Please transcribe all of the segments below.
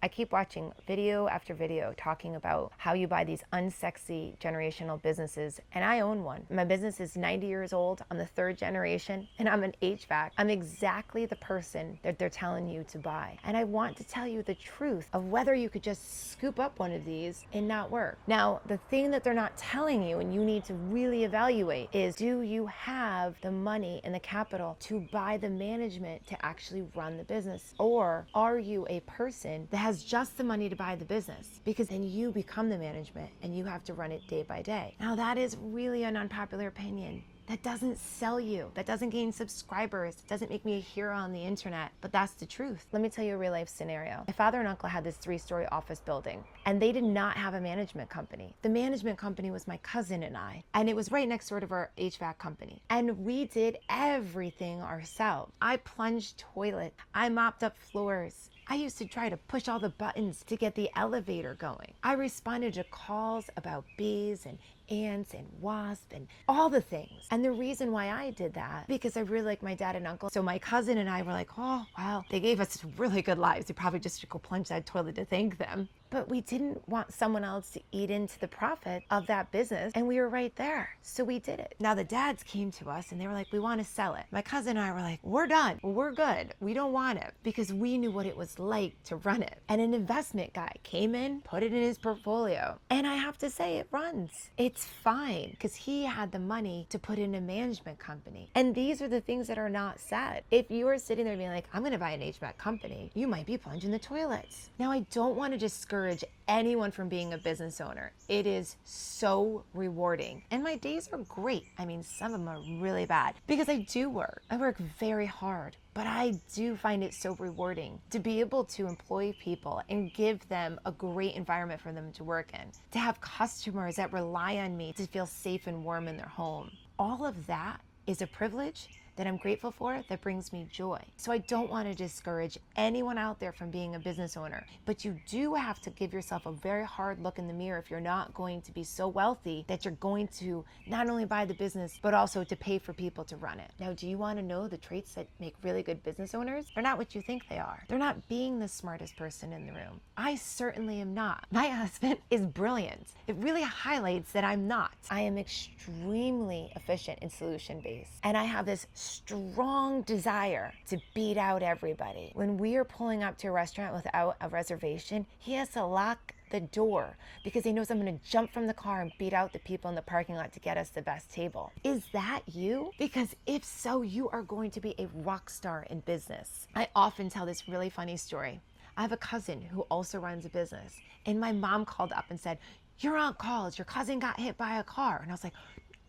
I keep watching video after video talking about how you buy these unsexy generational businesses, and I own one. My business is 90 years old. I'm the third generation, and I'm an HVAC. I'm exactly the person that they're telling you to buy. And I want to tell you the truth of whether you could just scoop up one of these and not work. Now, the thing that they're not telling you and you need to really evaluate is, do you have the money and the capital to buy the management to actually run the business? Or are you a person that has just the money to buy the business? Because then you become the management and you have to run it day by day. Now, that is really an unpopular opinion. That doesn't sell you. That doesn't gain subscribers. It doesn't make me a hero on the internet, but that's the truth. Let me tell you a real life scenario. My father and uncle had this 3-story office building, and they did not have a management company. The management company was my cousin and I, and it was right next door to our HVAC company. And we did everything ourselves. I plunged toilets. I mopped up floors. I used to try to push all the buttons to get the elevator going. I responded to calls about bees and ants and wasps and all the things. And the reason why I did that, because I really like my dad and uncle. So my cousin and I were like, oh, wow, they gave us really good lives. We probably just should go plunge that toilet to thank them. But we didn't want someone else to eat into the profit of that business. And we were right there. So we did it. Now the dads came to us and they were like, we want to sell it. My cousin and I were like, we're done. We're good. We don't want it, because we knew what it was like to run it. And an investment guy came in, put it in his portfolio. And I have to say, it runs. It's fine, because he had the money to put in a management company. And these are the things that are not said. If you are sitting there being like, I'm going to buy an HVAC company, you might be plunging the toilets. Now, I don't want to discourage anyone from being a business owner. It is so rewarding. And my days are great. I mean, some of them are really bad because I do work. I work very hard. But I do find it so rewarding to be able to employ people and give them a great environment for them to work in, to have customers that rely on me to feel safe and warm in their home. All of that is a privilege that I'm grateful for, that brings me joy. So I don't want to discourage anyone out there from being a business owner, but you do have to give yourself a very hard look in the mirror if you're not going to be so wealthy that you're going to not only buy the business, but also to pay for people to run it. Now, do you want to know the traits that make really good business owners? They're not what you think they are. They're not being the smartest person in the room. I certainly am not. My husband is brilliant. It really highlights that I'm not. I am extremely efficient and solution-based, and I have this strong desire to beat out everybody. When we are pulling up to a restaurant without a reservation, he has to lock the door because he knows I'm going to jump from the car and beat out the people in the parking lot to get us the best table. Is that you? Because if so, you are going to be a rock star in business. I often tell this really funny story. I have a cousin who also runs a business, and my mom called up and said, "Your aunt called, your cousin got hit by a car." And I was like,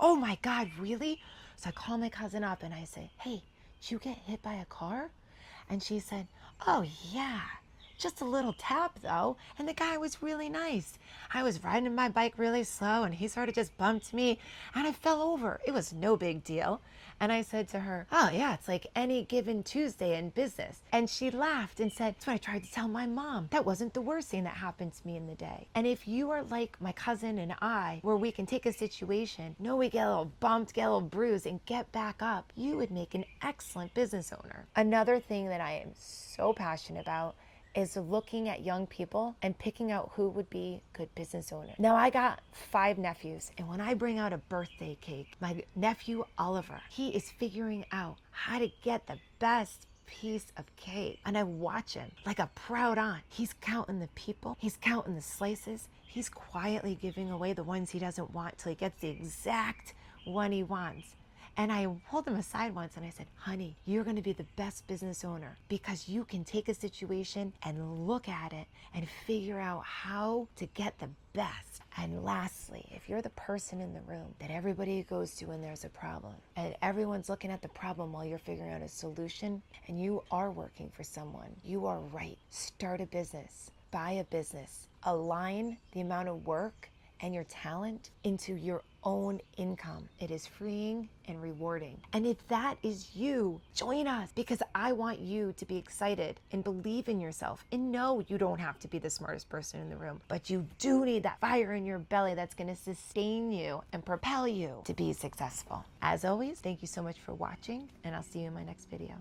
oh my God, really? So I call my cousin up and I say, hey, did you get hit by a car? And she said, oh yeah, just a little tap though. And the guy was really nice. I was riding my bike really slow and he sort of just bumped me and I fell over. It was no big deal. And I said to her, oh yeah, it's like any given Tuesday in business. And she laughed and said, that's what I tried to tell my mom. That wasn't the worst thing that happened to me in the day. And if you are like my cousin and I, where we can take a situation, know we get a little bumped, get a little bruised, and get back up, you would make an excellent business owner. Another thing that I am so passionate about is looking at young people and picking out who would be good business owners. Now, I got 5 nephews, and when I bring out a birthday cake, my nephew Oliver, he is figuring out how to get the best piece of cake. And I watch him like a proud aunt. He's counting the people, he's counting the slices, he's quietly giving away the ones he doesn't want till he gets the exact one he wants. And I pulled him aside once and I said, honey, you're going to be the best business owner because you can take a situation and look at it and figure out how to get the best. And lastly, if you're the person in the room that everybody goes to when there's a problem and everyone's looking at the problem while you're figuring out a solution and you are working for someone, you are right. Start a business, buy a business, align the amount of work and your talent into your own income. It is freeing and rewarding. And if that is you, join us because I want you to be excited and believe in yourself. And no, you don't have to be the smartest person in the room, but you do need that fire in your belly that's going to sustain you and propel you to be successful. As always, thank you so much for watching, and I'll see you in my next video.